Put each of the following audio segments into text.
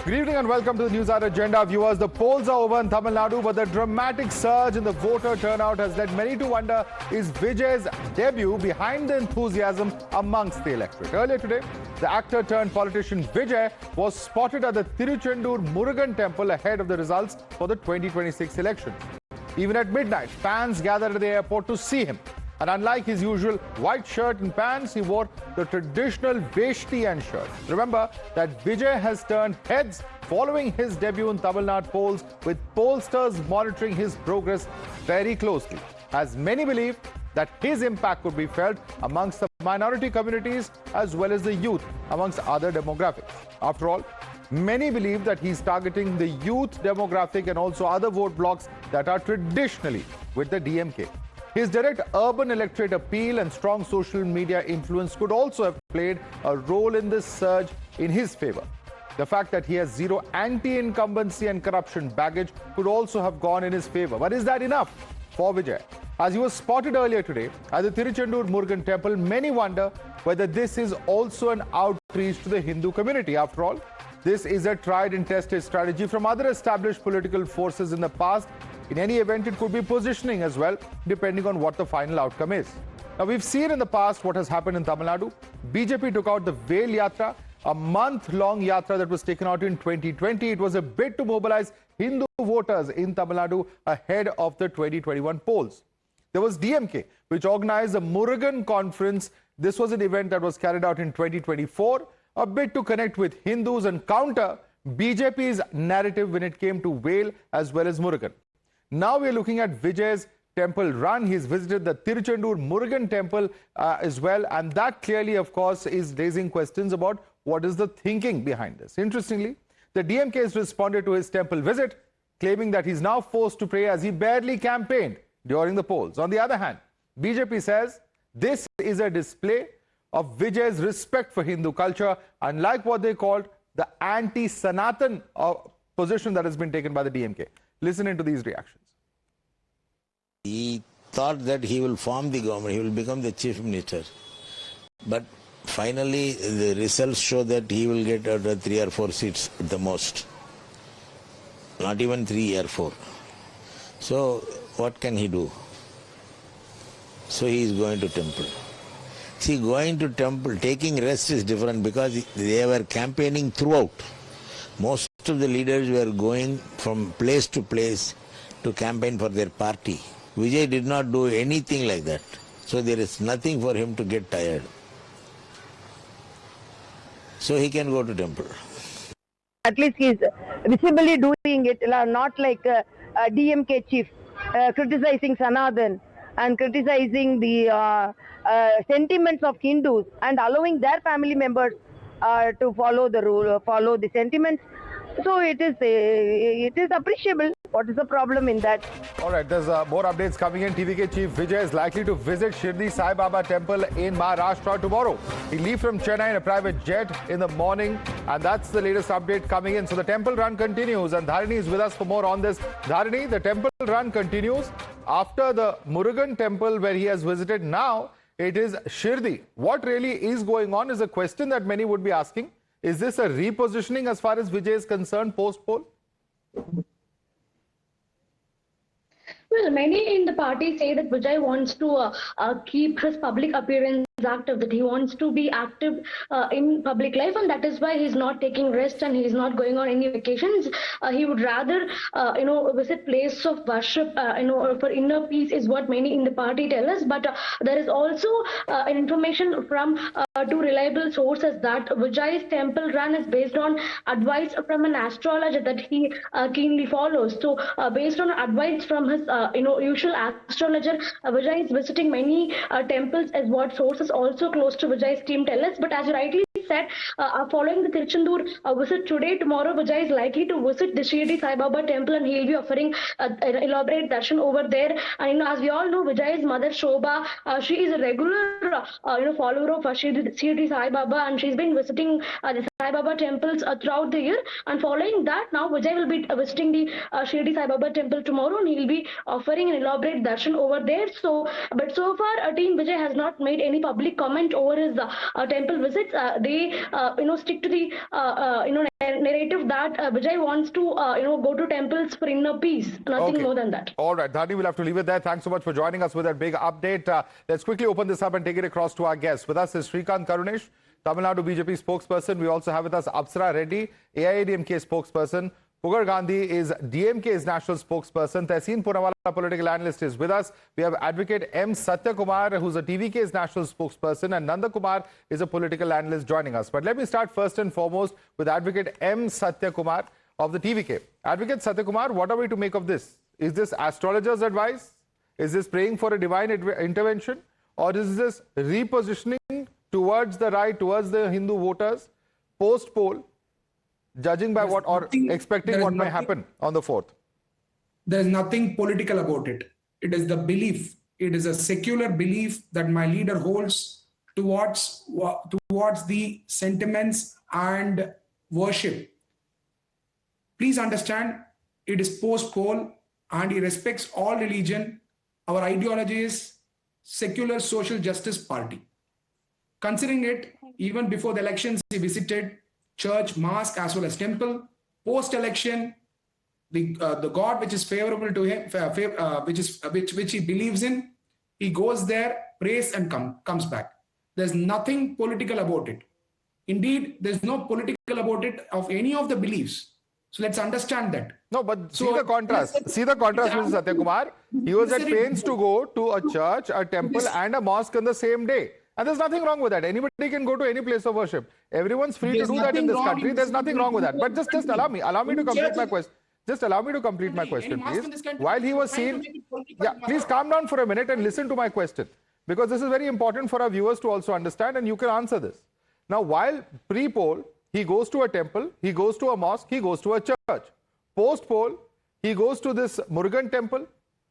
Good evening and welcome to the Newshour Agenda. Viewers, the polls are over in Tamil Nadu, but the dramatic surge in the voter turnout has led many to wonder, is Vijay's debut behind the enthusiasm amongst the electorate? Earlier today, the actor turned politician Vijay was spotted at the Tiruchendur Murugan temple ahead of the results for the 2026 elections. Even at midnight, fans gathered at the airport to see him. And unlike his usual white shirt and pants, he wore the traditional veshti and shirt. Remember that Vijay has turned heads following his debut in Tamil Nadu polls, with pollsters monitoring his progress very closely, as many believe that his impact could be felt amongst the minority communities as well as the youth, amongst other demographics. After all, many believe that he's targeting the youth demographic and also other vote blocks that are traditionally with the DMK. His direct urban electorate appeal and strong social media influence could also have played a role in this surge in his favor. The fact that he has zero anti-incumbency and corruption baggage could also have gone in his favor. But is that enough for Vijay? As he was spotted earlier today at the Tiruchendur Murugan temple, many wonder whether this is also an outreach to the Hindu community. After all, this is a tried and tested strategy from other established political forces in the past. In any event, it could be positioning as well, depending on what the final outcome is. Now, we've seen in the past what has happened in Tamil Nadu. BJP took out the Veil Yatra, a month-long yatra that was taken out in 2020. It was a bid to mobilize Hindu voters in Tamil Nadu ahead of the 2021 polls. There was DMK, which organized a Murugan conference. This was an event that was carried out in 2024, a bid to connect with Hindus and counter BJP's narrative when it came to Veil as well as Murugan. Now we are looking at Vijay's temple run. He's visited the Tiruchendur Murugan temple as well, and that clearly, of course, is raising questions about what is the thinking behind this. Interestingly, the DMK has responded to his temple visit, claiming that he's now forced to pray as he barely campaigned during the polls. On the other hand, BJP says this is a display of Vijay's respect for Hindu culture, unlike what they called the anti-Sanatan position that has been taken by the DMK. Listen into these reactions. He thought that he will form the government, he will become the chief minister. But finally, the results show that he will get 3 or 4 seats at the most. Not even 3 or 4. So, what can he do? So, he is going to temple. See, going to temple, taking rest is different because they were campaigning throughout. Most of the leaders were going from place to place to campaign for their party. Vijay did not do anything like that. So there is nothing for him to get tired. So he can go to temple. At least he is visibly doing it, not like a DMK chief criticizing Sanatan and criticizing the sentiments of Hindus and allowing their family members to follow the rule, follow the sentiments. So it is appreciable. What is the problem in that? All right, there's more updates coming in. TVK Chief Vijay is likely to visit Shirdi Sai Baba temple in Maharashtra tomorrow. He leaves from Chennai in a private jet in the morning, and that's the latest update coming in. So the temple run continues, and Dharini is with us for more on this. Dharini, the temple run continues after the Murugan temple where he has visited. Now it is Shirdi. What really is going on is a question that many would be asking. Is this a repositioning as far as Vijay is concerned post-poll? Well, many in the party say that Vijay wants to keep his public appearance active, that he wants to be active in public life, and that is why he's not taking rest and he's not going on any vacations. He would rather, visit place of worship, for inner peace is what many in the party tell us. But there is also an information from 2 reliable sources that Vijay's temple run is based on advice from an astrologer that he keenly follows. So, based on advice from his, usual astrologer, Vijay is visiting many temples, as what sources also close to Vijay's team tell us. But as you rightly said, following the Tiruchendur visit today, tomorrow Vijay is likely to visit the Shirdi Sai Baba temple, and he'll be offering elaborate darshan over there. And as we all know, Vijay's mother Shobha, she is a regular follower of Shirdi Sai Baba, and she's been visiting the Sai Baba temples throughout the year, and following that, now Vijay will be visiting the Shirdi Sai Baba temple tomorrow, and he will be offering an elaborate darshan over there. But so far, Team Vijay has not made any public comment over his temple visits. They stick to the narrative that Vijay wants to go to temples for inner peace, nothing more than that. All right, Dhani, we'll have to leave it there. Thanks so much for joining us with that big update. Let's quickly open this up and take it across to our guests. With us is Shrikant Karunesh, Tamil Nadu BJP spokesperson. We also have with us Apsara Reddy, AIADMK spokesperson. Pugar Gandhi is DMK's national spokesperson. Tehseen Poonawalla, political analyst, is with us. We have advocate M. Satyakumar, who's a TVK's national spokesperson, and Nanda Kumar is a political analyst joining us. But let me start first and foremost with advocate M. Satyakumar of the TVK. Advocate Satyakumar, what are we to make of this? Is this astrologer's advice? Is this praying for a divine intervention? Or is this repositioning towards the right, towards the Hindu voters, post-poll, judging by what or expecting what may happen on the 4th? There is nothing political about it. It is the belief. It is a secular belief that my leader holds towards the sentiments and worship. Please understand, it is post-poll and he respects all religion. Our ideology is secular social justice party. Considering it, even before the elections, he visited church, mosque, as well as temple. Post-election, the God which is favorable to him, which he believes in, he goes there, prays, and comes back. There's nothing political about it. Indeed, there's no political about it of any of the beliefs. So let's understand that. No, but see the contrast. See the contrast, Mr. Satyakumar. He was at pains to go to a church, a temple, and a mosque on the same day. And there's nothing wrong with that. Anybody can go to any place of worship. Everyone's free to do that in this country. There's nothing wrong with that. But just allow me to complete my question. Just allow me to complete my question, please. While he was seen, please calm down for a minute and listen to my question, because this is very important for our viewers to also understand, and you can answer this. Now, while pre-poll, he goes to a temple, he goes to a mosque, he goes to a church. Post-poll, he goes to this Murugan temple,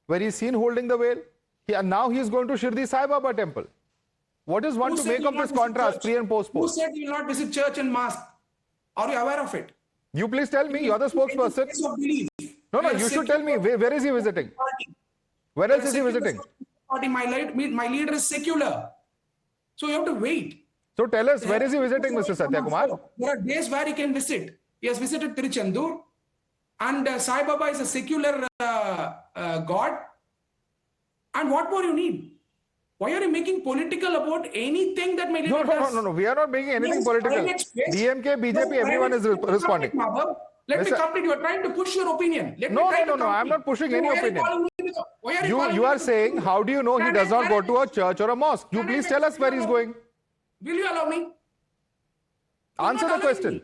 where he's seen holding the veil, and now he's going to Shirdi Sai Baba temple. What is one to make of this contrast, pre and post poll? Who said you will not visit church and mosque? Are you aware of it? You please tell me. You're the spokesperson. No, you should tell me. Where is he visiting? Where else is he visiting? My leader is secular. So you have to wait. So tell us, where is he visiting, Mr. Satyakumar? There are days where he can visit. He has visited Tiruchendur. And Sai Baba is a secular God. And what more you need? Why are you making political about anything that my leader does? No. We are not making anything political. DMK, BJP, everyone is responding. Let me complete. You are trying to push your opinion. No. I'm not pushing any opinion. You are saying, how do you know he does not go to a church or a mosque? You please tell us where he's going. Will you allow me? Answer the question.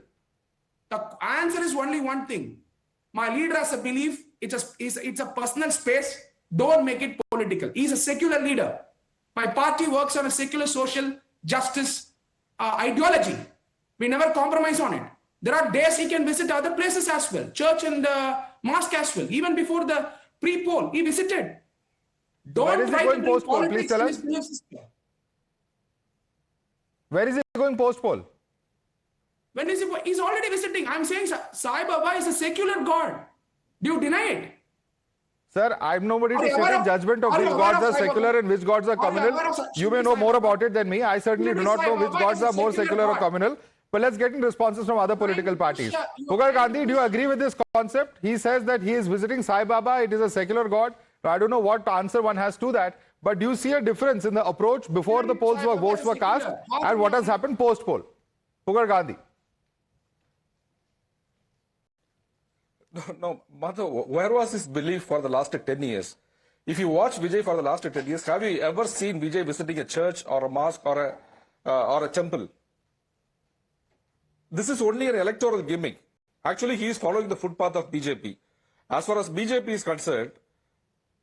The answer is only one thing. My leader has a belief. It's a personal space. Don't make it political. He's a secular leader. My party works on a secular social justice ideology. We never compromise on it. There are days he can visit other places as well, church and mosque as well. Even before the pre-poll, he visited. Where is he going post-poll? Please tell us. Where is he going post-poll? When is he? He's already visiting. I'm saying Sai Baba is a secular God. Do you deny it? Sir, I'm nobody to sit in judgment of which gods are secular and which gods are communal. You may know more about it than me. I certainly do not know which gods are more secular or communal. But let's get in responses from other political parties. Pugar Gandhi, do you agree with this concept? He says that he is visiting Sai Baba. It is a secular god. I don't know what answer one has to that. But do you see a difference in the approach before the votes were cast and what has happened post-poll? Pugar Gandhi. No, Madhav, where was his belief for the last 10 years? If you watch Vijay for the last 10 years, have you ever seen Vijay visiting a church or a mosque or a temple? This is only an electoral gimmick. Actually, he is following the footpath of BJP. As far as BJP is concerned,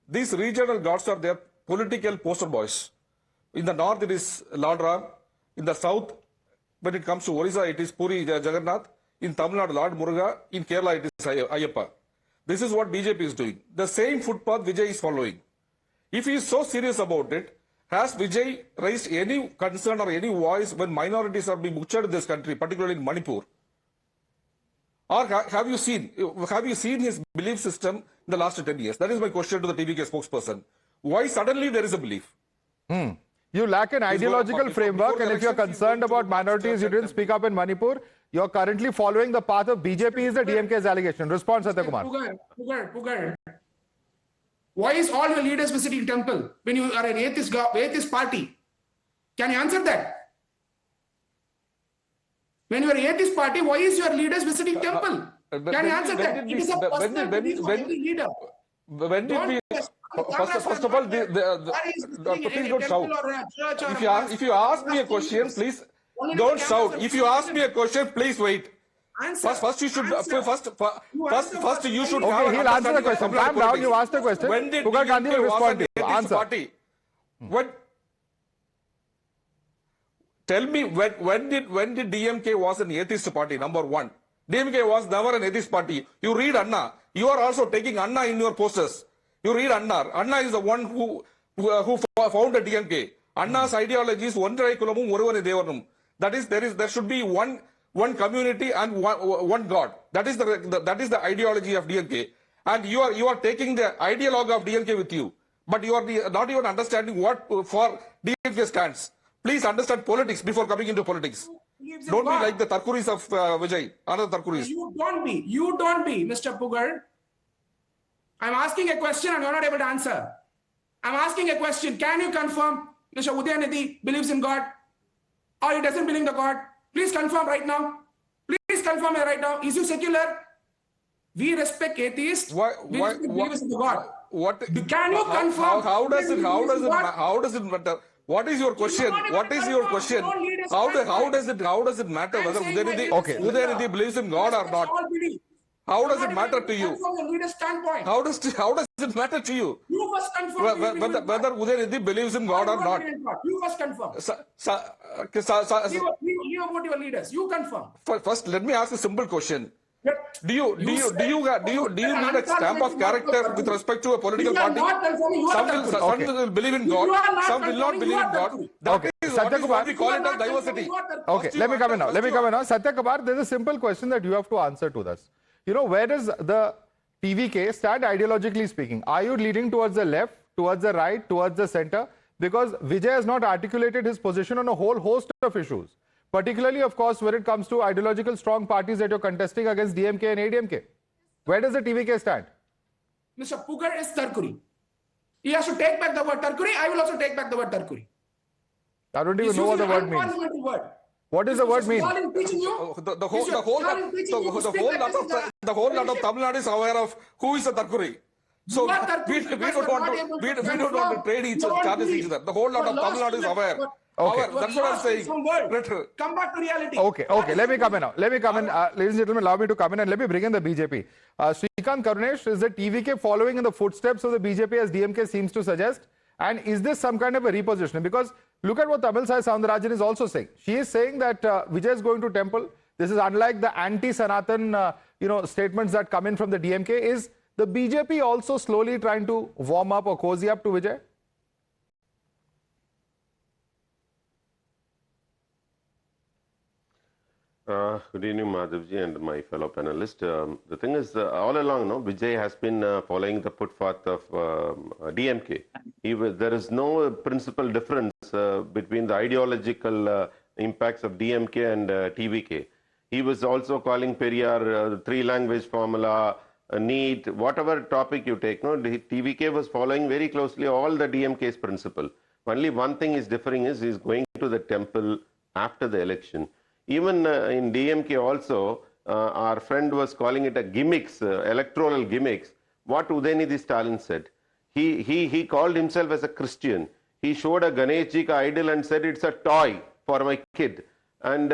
these regional gods are their political poster boys. In the north, it is Lord Ram. In the south, when it comes to Orissa, it is Puri Jagannath. In Tamil Nadu, Lord Murugan. In Kerala, it is Ayyappa. This is what BJP is doing. The same footpath Vijay is following. If he is so serious about it, Has Vijay raised any concern or any voice when minorities are being butchered in this country, particularly in Manipur? Or have you seen his belief system in the last 10 years? That is my question to the TVK spokesperson. Why suddenly there is a belief? You lack an ideological framework, and if you're concerned about minorities, you didn't speak up in Manipur. You're currently following the path of BJP is the DMK's allegation. Response, Satyakumar. Pugar. Why is all your leaders visiting temple when you are an atheist party? Can you answer that? When you are an atheist party, why is your leaders visiting temple? Can you answer that? It is a personal belief of every leader. When did we... First of all, please don't shout. If you ask me a question, please don't shout. If you ask me a question, please wait. First you should have Okay, he'll answer the question. Calm down, you asked the question. When did Pugar Gandhi will respond to you. Answer. Party? Tell me when did DMK was an atheist party? Number one, DMK was never an atheist party. You read Anna. You are also taking Anna in your posters. You read Anna. Anna is the one who founded DMK. Anna's ideology is Ondrai Kulamum Oruvane Devanum. That is there should be one community and one God. That is the ideology of DMK. And you are taking the ideologue of DMK with you. But you are not even understanding what for DMK stands. Please understand politics before coming into politics. Don't be like the Tarkuris of Vijay. Another Tarkuris. You don't be, Mr. Pugar. I'm asking a question and you're not able to answer. I'm asking a question. Can you confirm Mr. Udayanidhi believes in God or he doesn't believe in the God? Please confirm right now. Please confirm it right now. Is you secular? We respect atheists. We believe in the God. Can you confirm? How does it matter? What is your question? What is your question? How does it matter whether Udayanidhi believes in God or not? How does it matter to you? How does it matter to you? You must confirm whether Udayanidhi believes in God or not. You must confirm. You about your leaders. You confirm. First, let me ask a simple question. Do you need a stamp of character with respect to a political party? Some will believe in God, some will not believe in God. Okay, What we call it as diversity. Okay, let me come in now. Satyakumar, there's a simple question that you have to answer to this. You know, where does the TVK stand ideologically speaking? Are you leaning towards the left, towards the right, towards the center? Because Vijay has not articulated his position on a whole host of issues. Particularly, of course, when it comes to ideological strong parties that you're contesting against DMK and ADMK. Where does the TVK stand? Mr. Pugar is Tarkuri. He has to take back the word Tarkuri. I will also take back the word Tarkuri. I don't even know what the word means. What does the word mean? The whole lot of Tamil Nadu is aware of who is a Tarkuri. So we don't want to trade each other. The whole lot of Tamil Nadu is aware. Okay. That's what I'm saying. Come back to reality. Okay. Let me come in now. Ladies and gentlemen, allow me to come in and let me bring in the BJP. Srikanth Karunesh, is the TVK following in the footsteps of the BJP as DMK seems to suggest? And is this some kind of a repositioning? Because look at what Tamilisai Soundararajan is also saying. She is saying that Vijay is going to temple. This is unlike the anti-Sanatan statements that come in from the DMK. Is the BJP also slowly trying to warm up or cozy up to Vijay? Good evening, Madhavdas G and my fellow panelists. The thing is, all along, Vijay has been following the footpath of DMK. There is no principal difference between the ideological impacts of DMK and TVK. He was also calling Periyar, three-language formula, NEET, whatever topic you take. TVK was following very closely all the DMK's principle. Only one thing is differing is he's going to the temple after the election. Even in DMK also, our friend was calling it a gimmicks, electoral gimmicks. What Udayanidhi Stalin said. He called himself as a Christian. He showed a Ganesh Ji idol and said it's a toy for my kid. And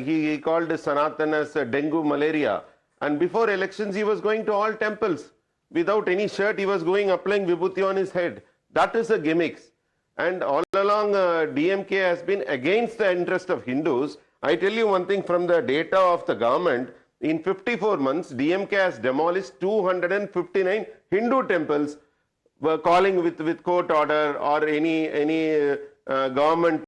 he called Sanatan as dengue, malaria. And before elections, he was going to all temples. Without any shirt, he was going applying vibhuti on his head. That is a gimmicks. And all along, DMK has been against the interest of Hindus. I tell you one thing from the data of the government, in 54 months, DMK has demolished 259 Hindu temples were calling with court order or any government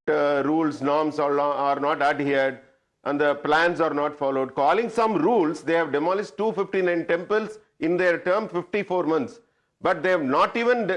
rules, norms are not adhered and the plans are not followed. Calling some rules, they have demolished 259 temples in their term, 54 months. But they have not even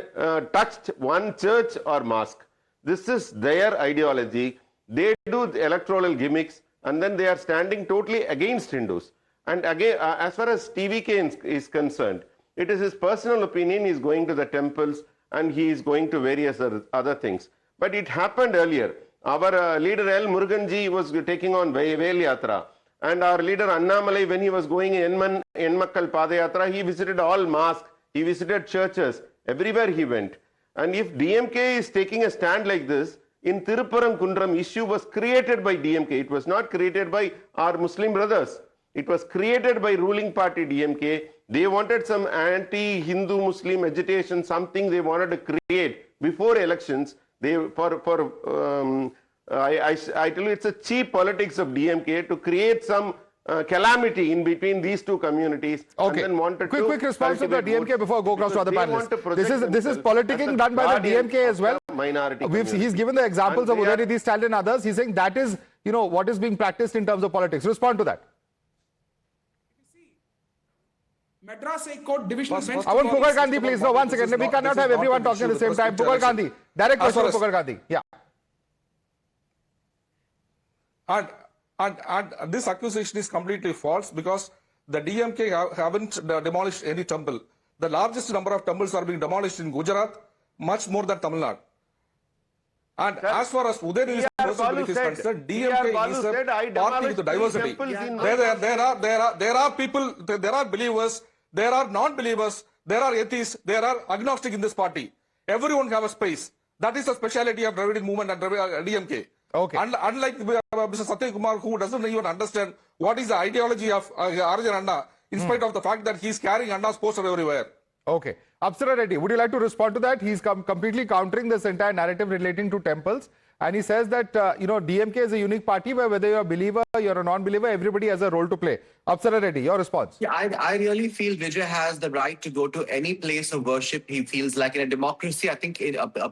touched one church or mosque. This is their ideology. They do the electoral gimmicks and then they are standing totally against Hindus. And again, as far as TVK is concerned, it is his personal opinion. He is going to the temples and he is going to various other things. But it happened earlier. Our leader L. Murugan Ji was taking on Vel Yatra. And our leader Annamalai, when he was going in Enmakkal Padayatra, he visited all mosques, he visited churches, everywhere he went. And if DMK is taking a stand like this, in Tirupparam issue was created by DMK. It was not created by our Muslim brothers. It was created by ruling party DMK. They wanted some anti-Hindu Muslim agitation, something they wanted to create before elections. I tell you, it's a cheap politics of DMK to create some calamity in between these two communities. Okay. And then wanted quick response to the DMK before I go across to other panelists. This is politicking done by the DMK as well. Minority. He's given the examples of Udayanithi Stalin and others. He's saying that is, what is being practiced in terms of politics. Respond to that. Madras High Court divisional bench. I want Pugar Gandhi, please. No, 1 second. We cannot have everyone talking at the same time. Pugar Gandhi. Direct question to Pugar Gandhi. Yeah. And this accusation is completely false because the DMK haven't demolished any temple. The largest number of temples are being demolished in Gujarat, much more than Tamil Nadu. And as far as Udayanithi is concerned, DMK is a party with diversity. There are people, there are believers, there are non-believers, there are atheists, there are agnostic in this party. Everyone have a space. That is the speciality of Dravidian movement and DMK. Okay. Unlike Mr. Satya Kumar, who doesn't even understand what is the ideology of Arjun Anna, in spite of the fact that he is carrying Anna's poster everywhere. Okay. Apsara Reddy, would you like to respond to that? He's completely countering this entire narrative relating to temples. And he says that, DMK is a unique party where whether you're a believer, you're a non-believer, everybody has a role to play. Apsara Reddy, your response. Yeah, I really feel Vijay has the right to go to any place of worship he feels like. In a democracy, I think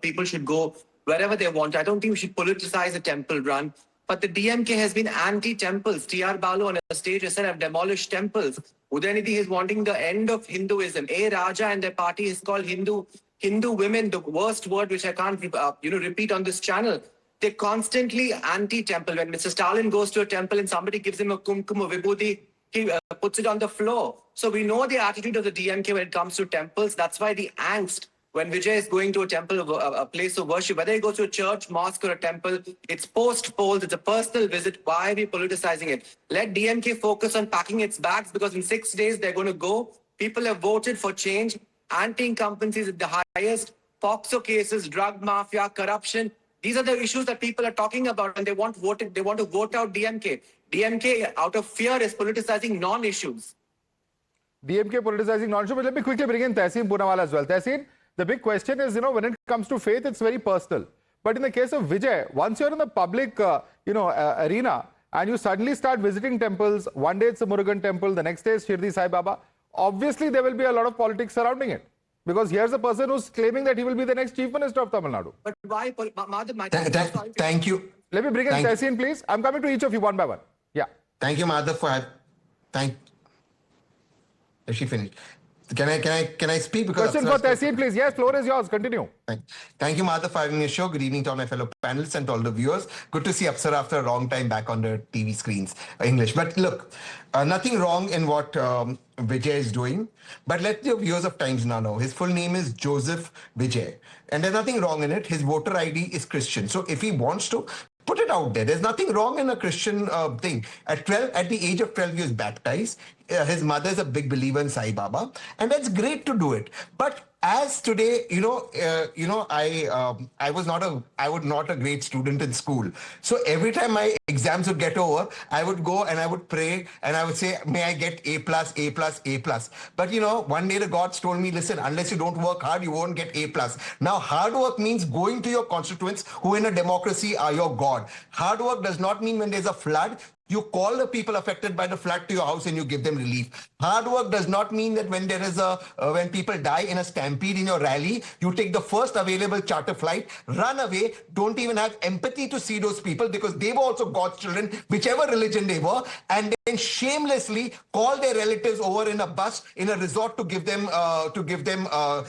people should go wherever they want. I don't think we should politicize a temple run. But the DMK has been anti-temples. T.R. Balu on a stage has said, I've demolished temples. Udayanithi is wanting the end of Hinduism. A. Raja and their party is called Hindu women, the worst word which I can't repeat on this channel. They're constantly anti-temple. When Mr. Stalin goes to a temple and somebody gives him a kumkum or vibhuti, he puts it on the floor. So we know the attitude of the DMK when it comes to temples. That's why the angst when Vijay is going to a temple, a place of worship, whether he goes to a church, mosque or a temple, it's post-polls, it's a personal visit. Why are we politicizing it? Let DMK focus on packing its bags because in 6 days they're going to go. People have voted for change. Anti-incumbencies at the highest. POXO cases, drug mafia, corruption. These are the issues that people are talking about and they want to vote out DMK. DMK, out of fear, is politicizing non-issues. DMK politicizing non-issues. But let me quickly bring in Tehseen Poonawala as well. Tehseen, the big question is, when it comes to faith, it's very personal. But in the case of Vijay, once you're in the public, arena and you suddenly start visiting temples, one day it's a Murugan temple, the next day it's Shirdi Sai Baba, obviously there will be a lot of politics surrounding it. Because here's a person who's claiming that he will be the next chief minister of Tamil Nadu. But why? Thank you. Let me bring in Tehseen, please. I'm coming to each of you one by one. Yeah. Thank you, Madhav, Is she finished? Can I speak? Because question for Tehseen, please. Yes, floor is yours. Continue. Thank you, Madhav, for having me on the show. Good evening to all my fellow panelists and to all the viewers. Good to see Apsara after a long time back on the TV screens, English. But look, nothing wrong in what Vijay is doing. But let the viewers of Times Now know. His full name is Joseph Vijay. And there's nothing wrong in it. His voter ID is Christian. So if he wants to, put it out there. There's nothing wrong in a Christian thing. At the age of 12, he was baptized. His mother is a big believer in Sai Baba, and that's great to do it. But as today, I was not a great student in school. So every time my exams would get over, I would go and I would pray and I would say, may I get A+, A+, A+. But one day the gods told me, listen, unless you don't work hard, you won't get A+. Now, hard work means going to your constituents who in a democracy are your God. Hard work does not mean when there's a flood, You call the people affected by the flood to your house and you give them relief. Hard work does not mean that when there is when people die in a stampede in your rally, you take the first available charter flight, run away, don't even have empathy to see those people because they were also God's children, whichever religion they were, and then shamelessly call their relatives over in a bus in a resort to give them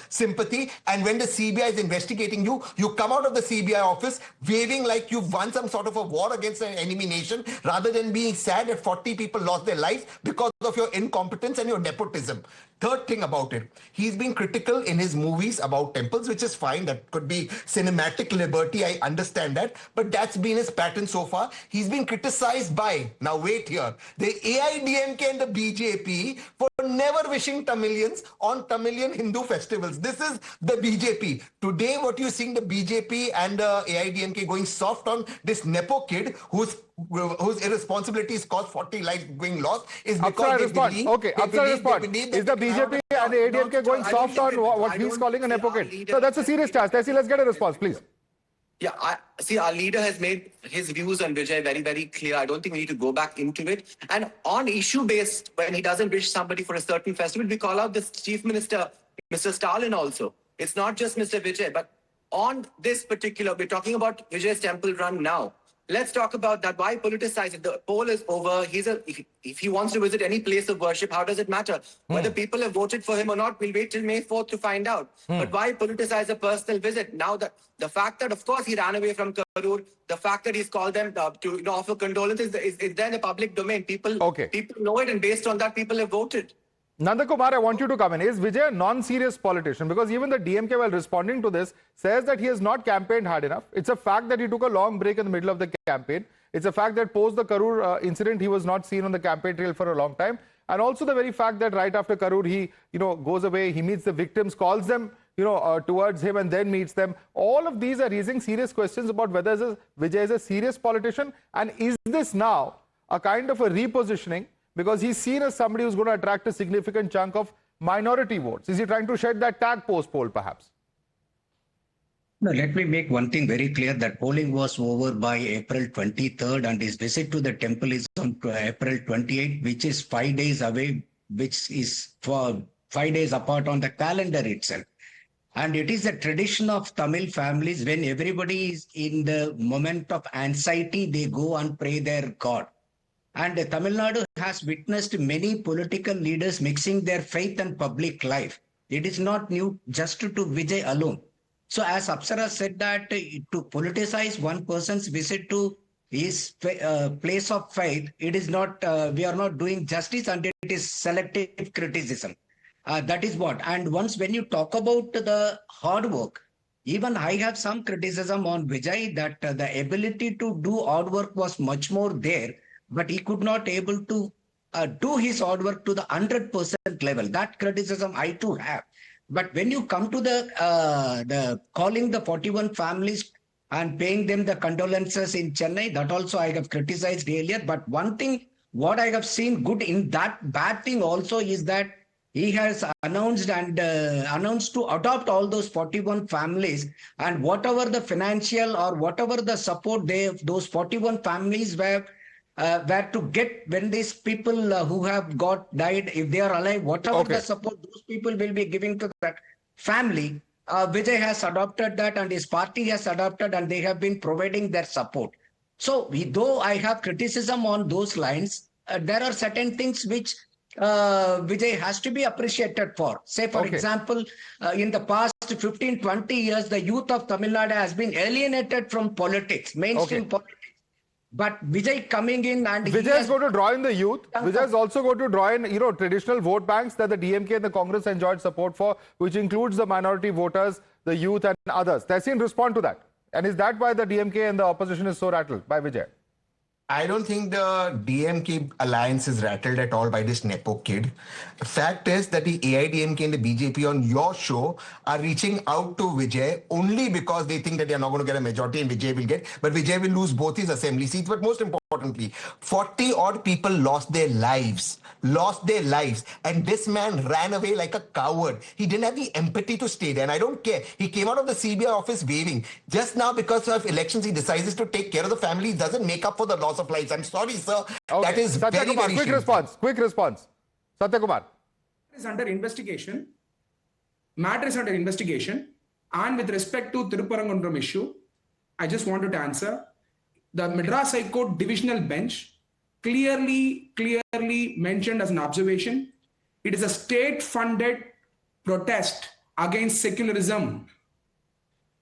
sympathy. And when the CBI is investigating you, you come out of the CBI office waving like you've won some sort of a war against an enemy nation, rather than being sad that 40 people lost their lives because of your incompetence and your nepotism. Third thing about it, he's been critical in his movies about temples, which is fine. That could be cinematic liberty. I understand that. But that's been his pattern so far. He's been criticized by, now wait here, the AIDMK and the BJP for never wishing Tamilians on Tamilian Hindu festivals. This is the BJP. Today, what you're seeing the BJP and the AIDMK going soft on this Nepo kid whose irresponsibilities caused 40 lives going lost is because Is the BJP and the ADMK going soft on what he's calling an Nepo kid? So that's a serious task. Tessie, let's get a response, please. Yeah, see, our leader has made his views on Vijay very, very clear. I don't think we need to go back into it. And on issue based, when he doesn't wish somebody for a certain festival, we call out the Chief Minister, Mr. Stalin also. It's not just Mr. Vijay, but on this particular, we're talking about Vijay's temple run now. Let's talk about that. Why politicize it? The poll is over. If he wants to visit any place of worship, how does it matter? Whether people have voted for him or not, we'll wait till May 4th to find out. But why politicize a personal visit? Now, the fact that, of course, he ran away from Karur, the fact that he's called them to offer condolences is there in the public domain. People know it, and based on that, people have voted. Nandakumar, I want you to come in. Is Vijay a non-serious politician? Because even the DMK, while responding to this, says that he has not campaigned hard enough. It's a fact that he took a long break in the middle of the campaign. It's a fact that post the Karur incident, he was not seen on the campaign trail for a long time. And also the very fact that right after Karur, he goes away, he meets the victims, calls them towards him and then meets them. All of these are raising serious questions about whether Vijay is a serious politician. And is this now a kind of a repositioning? Because he's seen as somebody who's going to attract a significant chunk of minority votes. Is he trying to shed that tag post-poll, perhaps? No, let me make one thing very clear, that polling was over by April 23rd and his visit to the temple is on April 28th, which is 5 days away, which is for 5 days apart on the calendar itself. And it is a tradition of Tamil families, when everybody is in the moment of anxiety, they go and pray their God. And Tamil Nadu has witnessed many political leaders mixing their faith and public life. It is not new just to Vijay alone. So as Apsara said, that to politicize one person's visit to his place of faith, it is not, we are not doing justice, and it is selective criticism. That is what. And once when you talk about the hard work, even I have some criticism on Vijay that the ability to do hard work was much more there, but he could not able to do his hard work to the 100% level. That criticism I too have. But when you come to the calling the 41 families and paying them the condolences in Chennai, that also I have criticized earlier. But one thing, what I have seen good in that bad thing also is that he has announced to adopt all those 41 families, and whatever the financial or whatever the support those 41 families were to get when these people who have died, if they are alive, whatever the support those people will be giving to that family, Vijay has adopted that and his party has adopted, and they have been providing their support. So though I have criticism on those lines, there are certain things which Vijay has to be appreciated for. Say, for example, in the past 15-20 years, the youth of Tamil Nadu has been alienated from politics, mainstream politics. But Vijay coming in and Vijay is going to draw in the youth. Vijay is also going to draw in, traditional vote banks that the DMK and the Congress enjoyed support for, which includes the minority voters, the youth and others. Tehseen, respond to that. And is that why the DMK and the opposition is so rattled by Vijay? I don't think the DMK alliance is rattled at all by this Nepo kid. The fact is that the AIDMK and the BJP on your show are reaching out to Vijay only because they think that they are not going to get a majority and Vijay will get, but Vijay will lose both his assembly seats. But most importantly, 40 odd people lost their lives. And this man ran away like a coward. He didn't have the empathy to stay there. And I don't care. He came out of the CBI office waving. Just now, because of elections, he decides to take care of the family. He doesn't make up for the loss loss of lives. I'm sorry, sir. Okay. That is Satya very, Kumar, very quick shameful. response. Quick response. Satya Kumar. Is under investigation. Matter is under investigation. And with respect to Tirupparangundram issue, I just wanted to answer. The Madras High Court divisional bench clearly mentioned as an observation, it is a state-funded protest against secularism.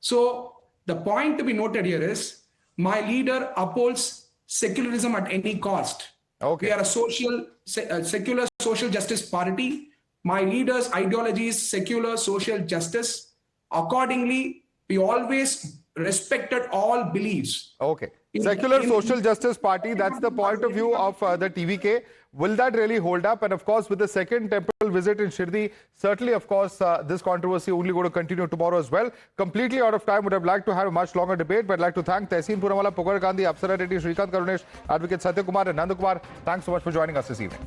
So the point to be noted here is, my leader upholds secularism at any cost. Okay. We are a secular social justice party. My leader's ideology is secular social justice. Accordingly, we always respected all beliefs. Okay. Secular Social Justice Party, that's the point of view of the TVK. Will that really hold up? And of course, with the second temple visit in Shirdi, certainly, of course, this controversy only going to continue tomorrow as well. Completely out of time, would have liked to have a much longer debate, but I'd like to thank Tehseen Puramala, Pogar Gandhi, Apsara Reddy, Shrikant Karunesh, Advocate Satya Kumar and Nandakumar. Thanks so much for joining us this evening.